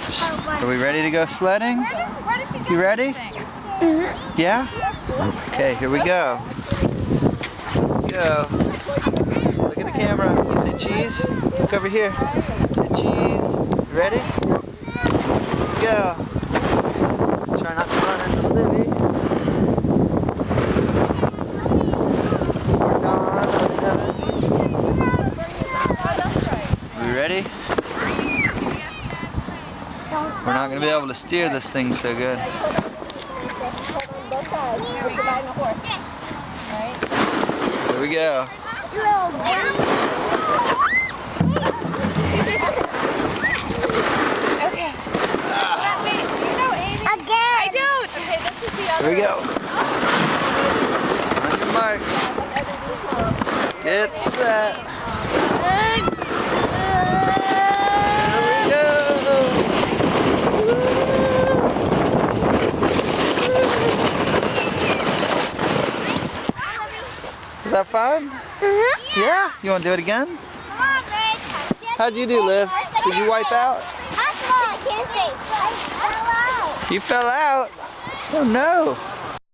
Are we ready to go sledding? Where did you get You ready? Mm-hmm. Yeah? Okay, here we go. Go. Look at the camera. You say cheese? Look over here. Say cheese. You ready? Go. Try not to run into Livy. Are we ready? We're not going to be able to steer this thing so good. Here we go. Okay. Wait, you know Amy? Again. I don't. Okay, this is the other. Here we go. On your marks. Get set. Here we go. Is that fun? Mm-hmm. Yeah? You want to do it again? Come on, Grace. How'd you do, Liv? Did you wipe out? I can't see. I fell out. You fell out? Oh no.